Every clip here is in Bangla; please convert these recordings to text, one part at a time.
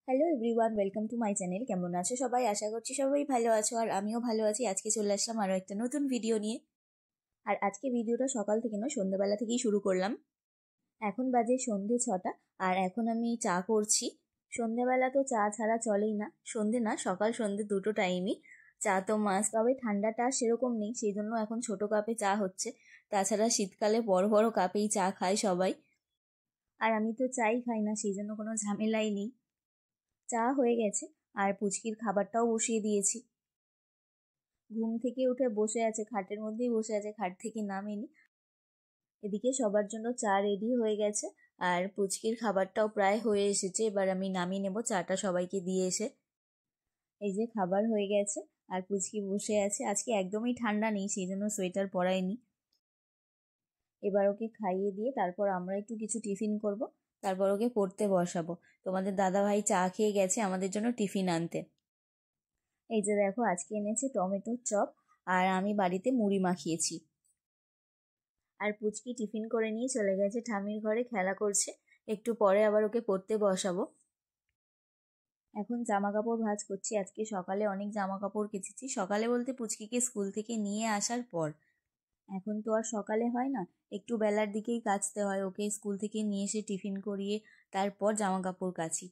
Hello everyone, welcome to my channel. কেমন আছো সবাই? আশা করছি সবাই ভালো আছো, আর আমিও ভালো আছি। আজকে চলে আসলাম আরও একটা নতুন ভিডিও নিয়ে। আর আজকে ভিডিওটা সকাল থেকে নয়, সন্ধ্যেবেলা থেকেই শুরু করলাম। এখন বাজে সন্ধে 6টা, আর এখন আমি চা করছি। সন্ধেবেলা তো চা ছাড়া চলেই না, সন্ধে না সকাল সন্ধে দুটো টাইমই চা তো মাস্ট। তবে ঠান্ডাটা সেরকম নেই, সেই জন্য এখন ছোট কাপে চা হচ্ছে। তাছাড়া শীতকালে বড় বড় কাপেই চা খায় সবাই, আর আমি তো চাই খাই না, সেই জন্য কোনো ঝামেলাই নেই। চা হয়ে গেছে, আর পুচকির খাবারটাও বসিয়ে দিয়েছি। ঘুম থেকে উঠে বসে আছে, খাটের মধ্যেই বসে আছে, খাট থেকে নামেনি। এদিকে সবার জন্য চা রেডি হয়ে গেছে, আর পুচকির খাবারটাও প্রায় হয়ে এসেছে। এবার আমি নামিয়ে নেব চাটা সবাইকে দিয়ে এসে। এই যে খাবার হয়ে গেছে, আর পুচকি বসে আছে। আজকে একদমই ঠান্ডা নেই, সেই জন্য সোয়েটার পরাইনি। এবার ওকে খাইয়ে দিয়ে তারপর আমরা একটু কিছু টিফিন করব, তারপর ওকে পড়তে বসাবো। তোমাদের দাদাভাই চা খেয়ে গেছে আমাদের জন্য টিফিন আনতে। এই যে দেখো, আজকে এনেছে টমেটোর চপ, আর আমি বাড়িতে মুড়ি মাখিয়েছি। আর পুচকি টিফিন করে নিয়ে চলে গেছে ঠাম্মির ঘরে, খেলা করছে। একটু পরে আবার ওকে পড়তে বসাবো। এখন জামা কাপড় ভাঁজ করছি। আজকে সকালে অনেক জামা কাপড় কেচেছি, সকালে বলতে পুচকিকে স্কুল থেকে নিয়ে আসার পর। এখন তো আর সকালে হয় না, একটু বেলার দিকেই কাচতে হয়। ওকে স্কুল থেকে নিয়ে এসে টিফিন করিয়ে তারপর জামা কাপড় কাচি।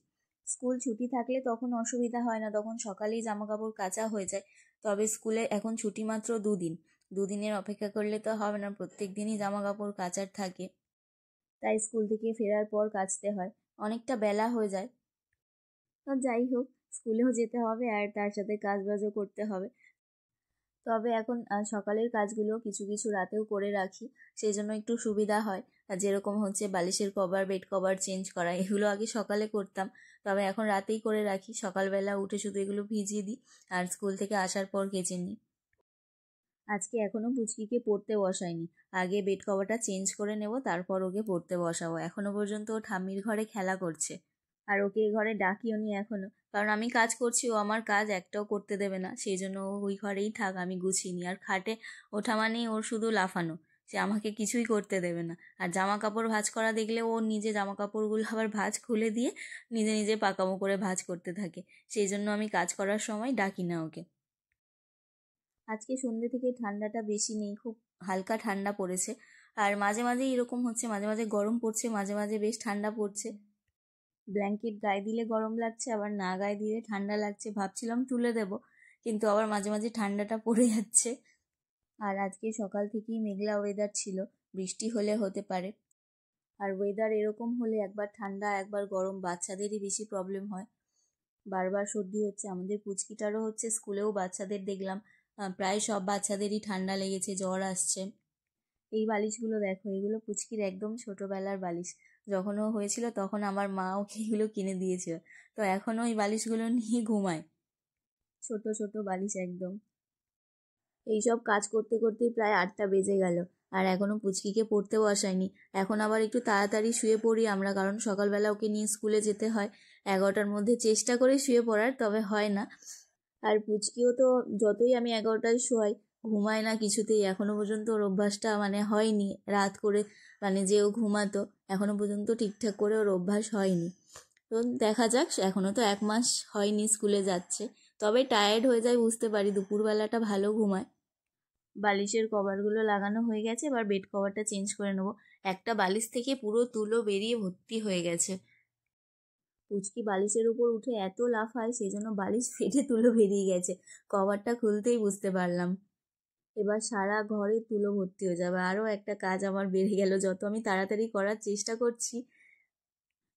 স্কুল ছুটি থাকলে তখন অসুবিধা হয় না, তখন সকালেই জামা কাপড় কাচা হয়ে যায়। তবে স্কুলে এখন ছুটি মাত্র দুদিন, দুদিনের অপেক্ষা করলে তো হবে না, প্রত্যেক দিনই জামা কাপড় কাচার থাকে। তাই স্কুল থেকে ফেরার পর কাচতে হয়, অনেকটা বেলা হয়ে যায়। তো যাই হোক, স্কুলেও যেতে হবে আর তার সাথে কাজবাজও করতে হবে। তবে এখন সকালের কাজগুলো কিছু কিছু রাতেও করে রাখি, সেই জন্য একটু সুবিধা হয়। যেরকম হচ্ছে বালিশের কভার, বেড কভার চেঞ্জ করা, এগুলো আগে সকালে করতাম, তবে এখন রাতেই করে রাখি। সকালবেলা উঠে শুধু এগুলো ভিজিয়ে দিই, আর স্কুল থেকে আসার পর কেচে নিই। আজকে এখনো পুচকিকে পড়তে বসাইনি, আগে বেড কভারটা চেঞ্জ করে নেব, তারপর ওকে পড়তে বসাবো। এখনো পর্যন্ত ও ঠাম্মির ঘরে খেলা করছে, আর ওকে এ ঘরে ডাকিও নি এখনো, কারণ আমি কাজ করছি, ও আমার কাজ একটাও করতে দেবে না। সেই জন্য ও ওই ঘরেই থাক, আমি গুছিয়ে নিই। আর খাটে ওঠা মানেই ওর শুধু লাফানো, সে আমাকে কিছুই করতে দেবে না। আর জামা কাপড় ভাঁজ করা দেখলে ও নিজে জামা কাপড়গুলো আবার ভাঁজ খুলে দিয়ে নিজে নিজে পাকামো করে ভাঁজ করতে থাকে। সেই জন্য আমি কাজ করার সময় ডাকি না ওকে। আজকে সন্ধ্যে থেকে ঠান্ডাটা বেশি নেই, খুব হালকা ঠান্ডা পড়েছে। আর মাঝে মাঝে এরকম হচ্ছে, মাঝে মাঝে গরম পড়ছে, মাঝে মাঝে বেশ ঠান্ডা পড়ছে। ব্ল্যাঙ্কেট গায়ে দিলে গরম লাগছে, আবার না গায়ে দিলে ঠান্ডা লাগছে। ভাবছিলাম তুলে দেব, কিন্তু আবার মাঝে মাঝে ঠান্ডাটা পড়ে যাচ্ছে। আর আজকে সকাল থেকেই মেঘলা ওয়েদার ছিল, বৃষ্টি হলে হতে পারে। আর ওয়েদার এরকম হলে একবার ঠান্ডা একবার গরম, বাচ্চাদেরই বেশি প্রবলেম হয়। বারবার সর্দি হচ্ছে, আমাদের পুচকিটারও হচ্ছে। স্কুলেও বাচ্চাদের দেখলাম, প্রায় সব বাচ্চাদেরই ঠান্ডা লেগেছে, জ্বর আসছে। এই বালিশগুলো দেখো, এগুলো পুচকির একদম ছোটবেলার বালিশ। যখন ও হয়েছিল তখন আমার মা ওকে এগুলো কিনে দিয়েছিল, তো এখনও ওই বালিশগুলো নিয়ে ঘুমায়। ছোট ছোট বালিশ একদম। এইসব কাজ করতে করতেই প্রায় 8টা বেজে গেল, আর এখনো পুচকিকে পড়তে বসায়নি। এখন আবার একটু তাড়াতাড়ি শুয়ে পড়ি আমরা, কারণ সকালবেলা ওকে নিয়ে স্কুলে যেতে হয়। 11টার মধ্যে চেষ্টা করে শুয়ে পড়ার, তবে হয় না। আর পুচকিও তো যতই আমি 11টায় শোয়াই, ঘুমায় না কিছুতেই। এখনো পর্যন্ত ওর অভ্যাসটা হয়নি রাত করে, যে ও ঘুমাতো, এখনো পর্যন্ত ঠিকঠাক করে ওর অভ্যাস হয়নি। তো দেখা যাক, এখনো তো 1 মাস হয়নি স্কুলে যাচ্ছে, তবে টায়ার্ড হয়ে যায় বুঝতে পারি, দুপুরবেলাটা ভালো ঘুমায়। বালিশের কভারগুলো লাগানো হয়ে গেছে, এবার বেড কভারটা চেঞ্জ করে নেবো। একটা বালিশ থেকে পুরো তুলো বেরিয়ে ভর্তি হয়ে গেছে। পুচকি বালিশের উপর উঠে এত লাফায়, সেই জন্য বালিশ ফেটে তুলো বেরিয়ে গেছে। কভারটা খুলতেই বুঝতে পারলাম। এবার সারা ঘরে তুলো ভর্তি হয়ে যাবে, আরও একটা কাজ আমার বেড়ে গেল, যত আমি তাড়াতাড়ি করার চেষ্টা করছি।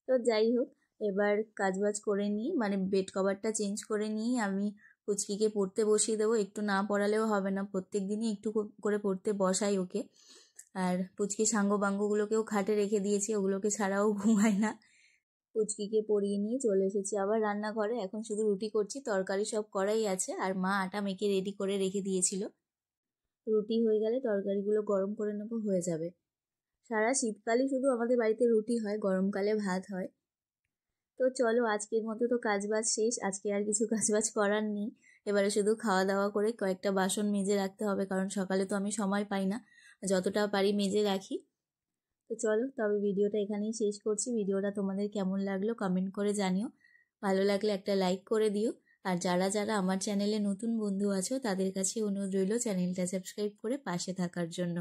তো যাই হোক, এবার কাজবাজ করে নিই, বেড কভারটা চেঞ্জ করে নিই, আমি পুচকিকে পড়তে বসিয়ে দেবো। একটু না পড়ালেও হবে না, প্রত্যেক দিনই একটু করে পড়তে বসাই ওকে। আর পুচকি সাঙ্গ বাঙ্গগুলোকেও খাটে রেখে দিয়েছি, ওগুলোকে ছাড়াও ঘুমায় না। পুচকিকে পরিয়ে নিয়ে চলে এসেছি আবার রান্নাঘরে। এখন শুধু রুটি করছি, তরকারি সব করাই আছে, আর মা আটা মেখে রেডি করে রেখে দিয়েছিল। রুটি হয়ে গেলে তরকারিগুলো গরম করে নেবো, হয়ে যাবে। সারা শীতকালই শুধু আমাদের বাড়িতে রুটি হয়, গরমকালে ভাত হয়। তো চলো, আজকের মতো তো কাজবাজ শেষ, আজকে আর কিছু কাজবাজ করার নেই। এবারে শুধু খাওয়া দাওয়া করে কয়েকটা বাসন মেজে রাখতে হবে, কারণ সকালে তো আমি সময় পাই না, যতটা পারি মেজে রাখি। তো চলো, তবে ভিডিওটা এখানেই শেষ করছি। ভিডিওটা তোমাদের কেমন লাগলো কমেন্ট করে জানিও। ভালো লাগলে একটা লাইক করে দিও। আর যারা যারা আমার চ্যানেলে নতুন বন্ধু আছো তাদের কাছে অনুরোধ রইল চ্যানেলটা সাবস্ক্রাইব করে পাশে থাকার জন্য।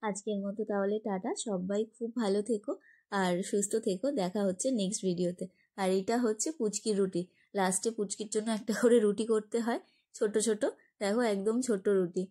আজকের মতো তাহলে টাটা, সবাই খুব ভালো থেকো আর সুস্থ থেকো। দেখা হচ্ছে নেক্সট ভিডিওতে। আর এটা হচ্ছে পুচকির রুটি, লাস্টে পুচকির জন্য একটা করে রুটি করতে হয় ছোট ছোট, দেখো একদম ছোট রুটি।